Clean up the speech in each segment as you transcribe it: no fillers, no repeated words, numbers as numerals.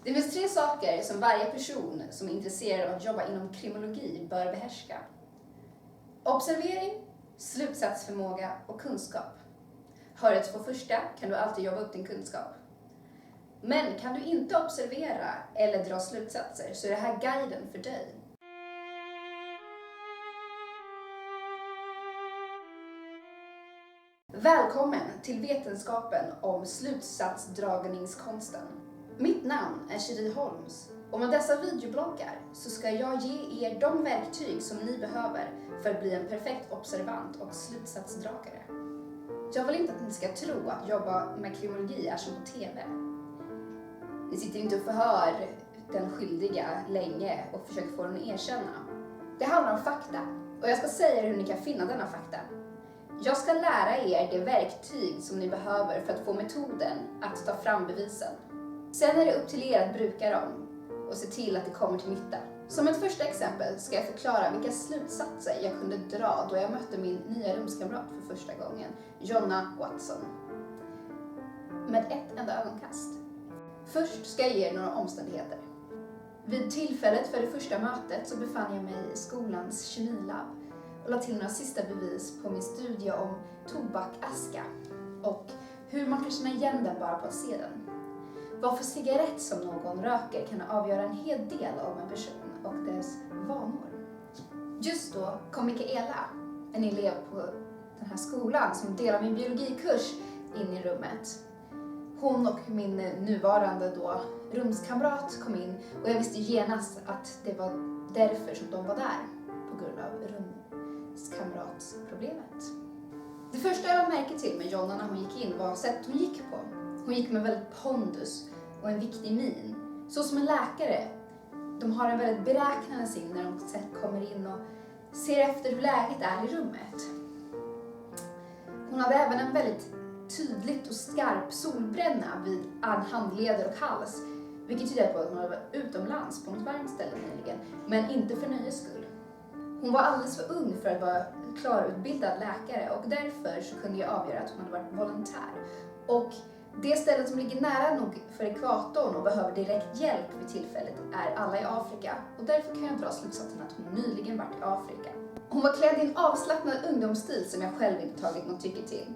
Det finns 3 saker som varje person som är intresserad av att jobba inom kriminologi bör behärska. Observering, slutsatsförmåga och kunskap. Hör du till på första kan du alltid jobba upp din kunskap. Men kan du inte observera eller dra slutsatser så är det här guiden för dig. Välkommen till vetenskapen om slutsatsdragningskonsten. Mitt namn är Cherie Holms och med dessa videobloggar så ska jag ge er de verktyg som ni behöver för att bli en perfekt observant och slutsatsdragare. Jag vill inte att ni ska tro att jobba med kriminologi är som på TV. Ni sitter inte och förhör den skyldiga länge och försöker få den att erkänna. Det handlar om fakta och jag ska säga er hur ni kan finna denna fakta. Jag ska lära er det verktyg som ni behöver för att få metoden att ta fram bevisen. Sen är det upp till er att bruka dem och se till att det kommer till nytta. Som ett första exempel ska jag förklara vilka slutsatser jag kunde dra då jag mötte min nya rumskamrat för första gången, Jonna Watson. Med ett enda ögonkast. Först ska jag ge er några omständigheter. Vid tillfället för det första mötet så befann jag mig i skolans kemilab och la till några sista bevis på min studie om tobakaska och hur man kan känna igen den bara på att se den. Varför cigarett som någon röker kan avgöra en hel del om en person och dess vanor. Just då kom Mikaela, en elev på den här skolan som delar min biologikurs, in i rummet. Hon och min nuvarande rumskamrat kom in och jag visste genast att det var därför som de var där, på grund av rumskamratsproblemet. Det första jag lade märke till med Jonna när hon gick in var sättet hon gick på. Hon gick med väldigt pondus och en viktig min. Så som en läkare. De har en väldigt beräknande sin när de kommer in och ser efter hur läget är i rummet. Hon hade även en väldigt tydligt och skarp solbränna vid handleder och hals. Vilket tyder på att hon hade varit utomlands på något varmt ställe nyligen. Men inte för nöjes skull. Hon var alldeles för ung för att vara klarutbildad läkare och därför så kunde jag avgöra att hon hade varit volontär. Och det stället som ligger nära nog för ekvatorn och behöver direkt hjälp vid tillfället är alla i Afrika. Och därför kan jag dra slutsatsen att hon nyligen varit i Afrika. Hon var klädd i en avslappnad ungdomsstil som jag själv inte tagit något tycke till.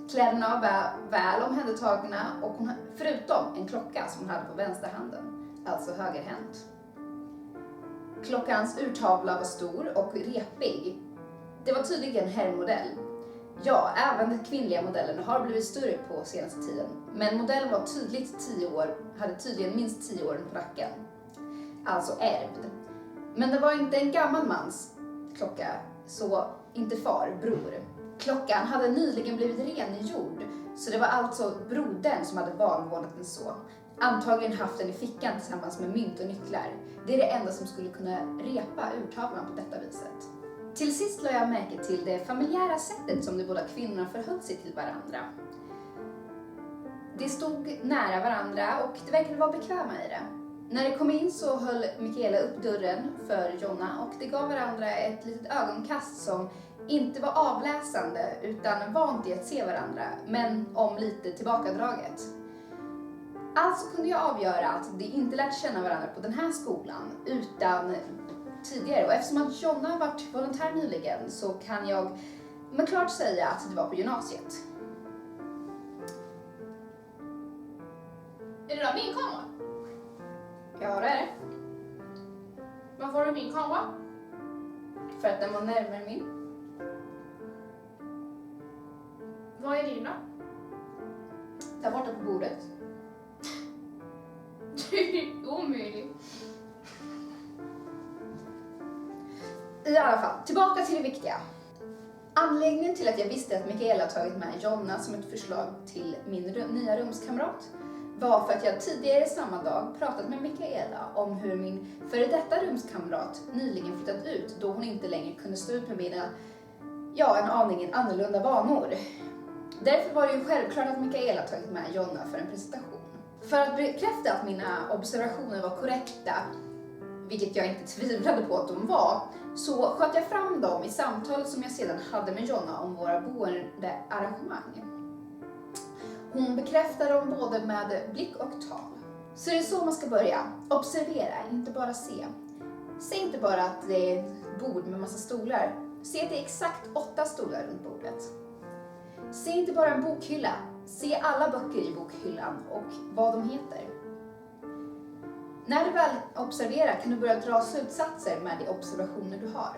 Kläderna var väl omhändertagna och hon, förutom en klocka som hon hade på vänsterhanden, alltså högerhänt. Klockans urtavla var stor och repig. Det var tydligen herrmodell. Ja, även den kvinnliga modellen har blivit större på senaste tiden. Men modellen var tydligt 10 år, hade tydligen minst 10 år på nacken. Alltså ärvd. Men det var inte en gammal mans klocka, så inte far, bror. Klockan hade nyligen blivit rengjord, så det var alltså brodern som hade vanvårdat den så. Antagligen haft den i fickan tillsammans med mynt och nycklar. Det är det enda som skulle kunna repa urtavlan på detta viset. Till sist lade jag märke till det familjära sättet som de båda kvinnorna förhöll sig till varandra. De stod nära varandra och det verkade vara bekväma i det. När de kom in så höll Mikaela upp dörren för Jonna och de gav varandra ett litet ögonkast som inte var avläsande utan vant i att se varandra, men om lite tillbakadraget. Alltså kunde jag avgöra att de inte lärt känna varandra på den här skolan utan tidigare. Och eftersom att Jonna har varit volontär nyligen så kan jag med klart säga att det var på gymnasiet. Är det då min kamera? Ja, det är det. Varför har du min kamera? För att den var närmare min. Vad är din då? Där borta på bordet. Du är omöjlig. I alla fall, tillbaka till det viktiga. Anledningen till att jag visste att Mikaela tagit med Jonna som ett förslag till min nya rumskamrat var för att jag tidigare samma dag pratat med Mikaela om hur min före detta rumskamrat nyligen flyttat ut då hon inte längre kunde stå ut med mina, en aningen annorlunda vanor. Därför var det ju självklart att Mikaela tagit med Jonna för en presentation. För att bekräfta att mina observationer var korrekta, vilket jag inte tvivlade på att de var, så sköt jag fram dem i samtalet som jag sedan hade med Jonna om våra boendearrangemang. Hon bekräftade dem både med blick och tal. Så det är så man ska börja. Observera, inte bara se. Se inte bara att det är ett bord med massa stolar. Se att det är exakt 8 stolar runt bordet. Se inte bara en bokhylla. Se alla böcker i bokhyllan och vad de heter. När du väl observerar kan du börja dra slutsatser med de observationer du har.